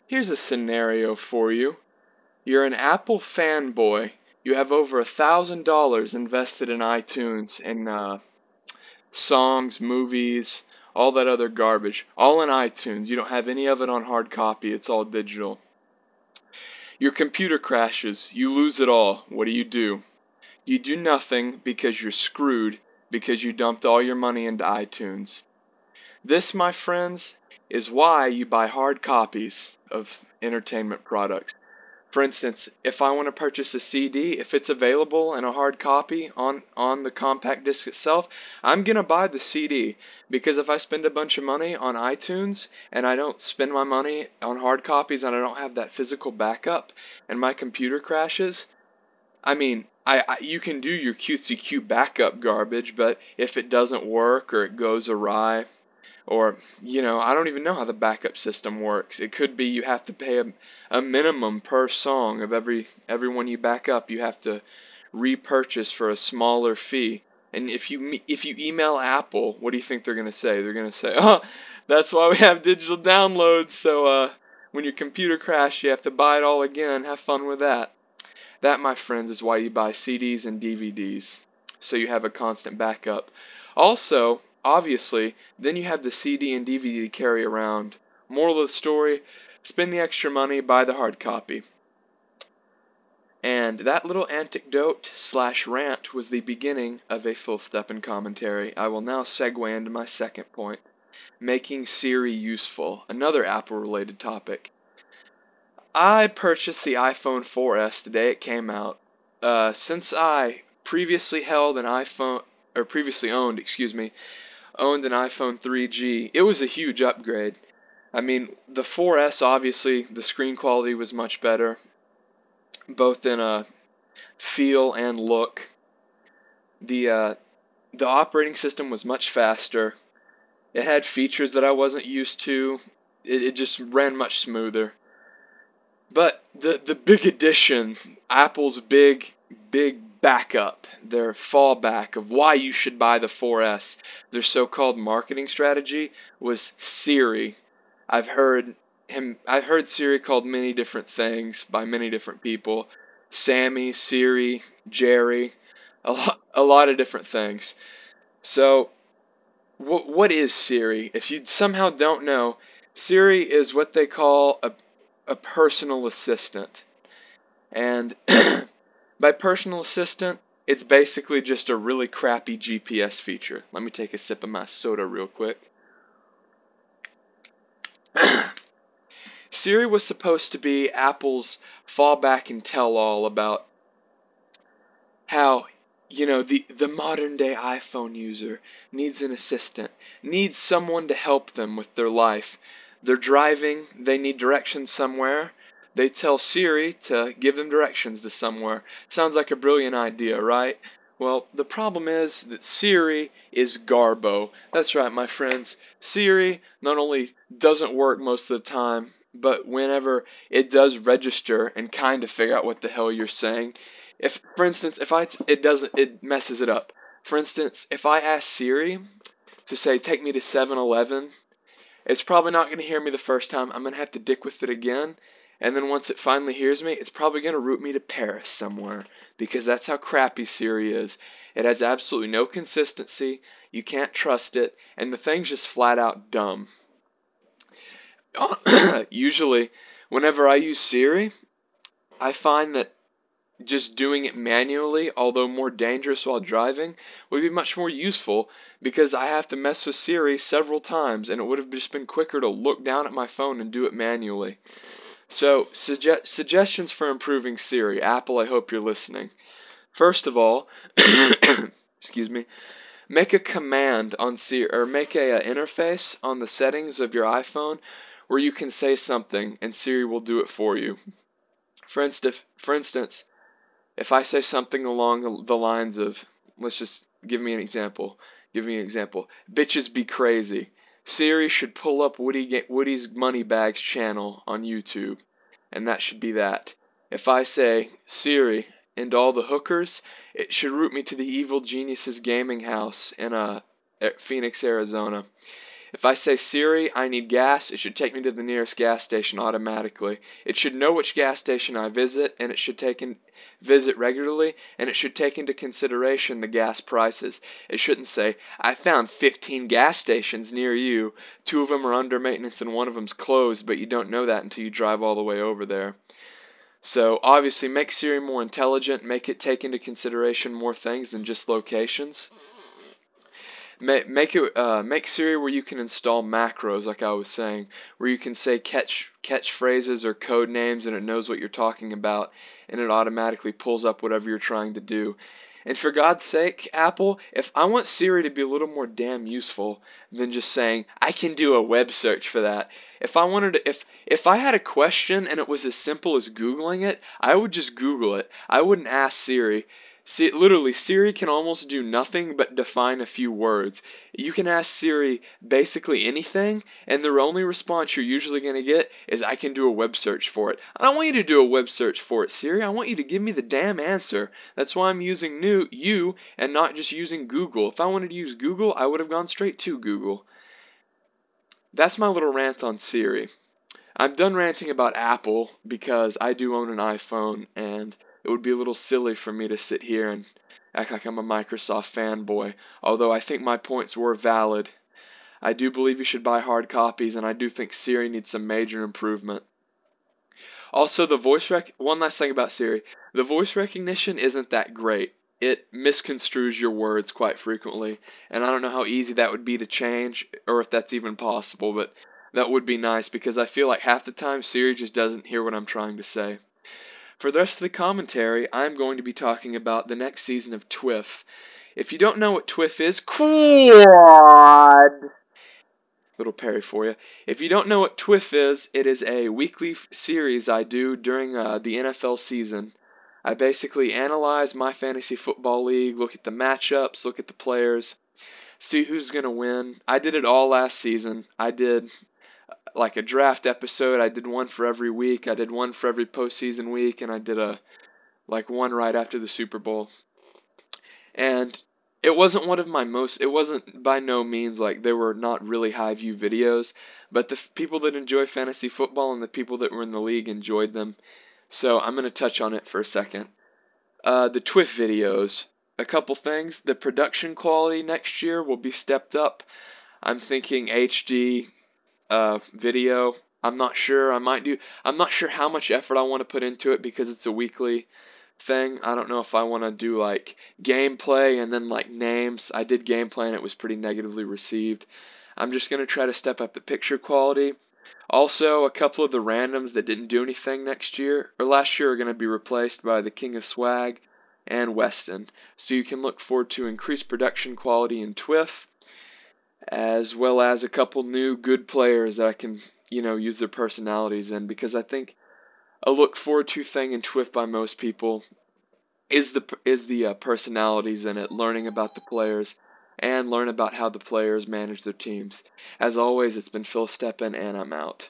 Here's a scenario for you. You're an Apple fanboy. You have over $1,000 invested in iTunes and songs, movies, all that other garbage. All in iTunes. You don't have any of it on hard copy. It's all digital. Your computer crashes. You lose it all. What do? You do nothing because you're screwed because you dumped all your money into iTunes. This, my friends, is why you buy hard copies of entertainment products. For instance, if I want to purchase a CD, if it's available in a hard copy on the compact disc itself, I'm going to buy the CD. Because if I spend a bunch of money on iTunes and I don't spend my money on hard copies and I don't have that physical backup and my computer crashes, I mean, you can do your cutesy cute backup garbage, but if it doesn't work or it goes awry, or, I don't even know how the backup system works. It could be you have to pay a minimum per song of every one you back up. You have to repurchase for a smaller fee. And if you email Apple, what do you think they're going to say? They're going to say, "Oh, that's why we have digital downloads. So when your computer crashes, you have to buy it all again. Have fun with that." That, my friends, is why you buy CDs and DVDs, so you have a constant backup. Also, obviously, then you have the CD and DVD to carry around. Moral of the story, spend the extra money, buy the hard copy. And that little anecdote / rant was the beginning of a full step in commentary. I will now segue into my second point, making Siri useful, another Apple-related topic. I purchased the iPhone 4S the day it came out. Since I previously owned an iPhone 3G, it was a huge upgrade. I mean, the 4S, obviously, the screen quality was much better, both in feel and look. The operating system was much faster. It had features that I wasn't used to. It just ran much smoother. But the big addition, Apple's big backup, their fallback of why you should buy the 4S, their so-called marketing strategy, was Siri. I've heard Siri called many different things by many different people. Sammy, Siri, Jerry, a lot of different things. So, what is Siri? If you somehow don't know, Siri is what they call a personal assistant. And by personal assistant, it's basically just a really crappy GPS feature. Let me take a sip of my soda real quick. Siri was supposed to be Apple's fallback and tell-all about how, the modern day iPhone user needs an assistant, needs someone to help them with their life. They're driving, they need directions somewhere. They tell Siri to give them directions to somewhere. Sounds like a brilliant idea, right? Well, the problem is that Siri is garbo. That's right, my friends. Siri not only doesn't work most of the time, but whenever it does register and kind of figure out what the hell you're saying, for instance, it messes it up. For instance, if I ask Siri to say, take me to 7-Eleven, it's probably not going to hear me the first time. I'm going to have to dick with it again. And then once it finally hears me, it's probably going to route me to Paris somewhere. Because that's how crappy Siri is. It has absolutely no consistency. You can't trust it. And the thing's just flat out dumb. Usually, whenever I use Siri, I find that just doing it manually, although more dangerous while driving, would be much more useful because I have to mess with Siri several times and it would have just been quicker to look down at my phone and do it manually. So, suggestions for improving Siri. Apple, I hope you're listening. First of all, excuse me, make a command on Siri, or make a interface on the settings of your iPhone where you can say something and Siri will do it for you. For instance, if I say something along the lines of, give me an example. Bitches be crazy. Siri should pull up Woody's Moneybags channel on YouTube, and that should be that. If I say, Siri, and all the hookers, it should route me to the Evil Geniuses gaming house in Phoenix, Arizona. If I say, Siri, I need gas, it should take me to the nearest gas station automatically. It should know which gas station I visit, and it should visit regularly, and it should take into consideration the gas prices. It shouldn't say, I found 15 gas stations near you. 2 of them are under maintenance and 1 of them's closed, but you don't know that until you drive all the way over there. So obviously make Siri more intelligent, make it take into consideration more things than just locations. Make Siri where you can install macros, like I was saying, where you can say catchphrases or code names, and it knows what you're talking about, and it automatically pulls up whatever you're trying to do. And for God's sake, Apple, if I want Siri to be a little more damn useful than just saying I can do a web search for that. If I wanted to, if I had a question and it was as simple as Googling it, I would just Google it. I wouldn't ask Siri. See, literally, Siri can almost do nothing but define a few words. You can ask Siri basically anything, and the only response you're usually going to get is, I can do a web search for it. I don't want you to do a web search for it, Siri. I want you to give me the damn answer. That's why I'm using you and not just using Google. If I wanted to use Google, I would have gone straight to Google. That's my little rant on Siri. I'm done ranting about Apple because I do own an iPhone, and it would be a little silly for me to sit here and act like I'm a Microsoft fanboy, although I think my points were valid. I do believe you should buy hard copies, and I do think Siri needs some major improvement. Also, one last thing about Siri. The voice recognition isn't that great. It misconstrues your words quite frequently, and I don't know how easy that would be to change, or if that's even possible, but that would be nice, because I feel like half the time Siri just doesn't hear what I'm trying to say. For the rest of the commentary, I'm going to be talking about the next season of TWIF. If you don't know what TWIF is, quad! Little Perry for you. If you don't know what TWIF is, it is a weekly series I do during the NFL season. I basically analyze my fantasy football league, look at the matchups, look at the players, see who's going to win. I did it all last season. I did like a draft episode. I did one for every week. I did one for every postseason week, and I did one right after the Super Bowl. And it wasn't it wasn't by no means like they were not really high view videos, but the people that enjoy fantasy football and the people that were in the league enjoyed them. So I'm going to touch on it for a second. The TWIF videos. A couple things. The production quality next year will be stepped up. I'm thinking HD video. I'm not sure. I'm not sure how much effort I want to put into it because it's a weekly thing. I don't know if I want to do like gameplay and then like names. I did gameplay and it was pretty negatively received. I'm just going to try to step up the picture quality. Also, a couple of the randoms that didn't do anything last year are going to be replaced by the King of Swag and Weston. So you can look forward to increased production quality in TWIF, as well as a couple new good players that I can, use their personalities in, because I think a look forward to thing in TWIF by most people is the personalities in it, learning about the players, and learn about how the players manage their teams. As always, it's been Phil Steppen, and I'm out.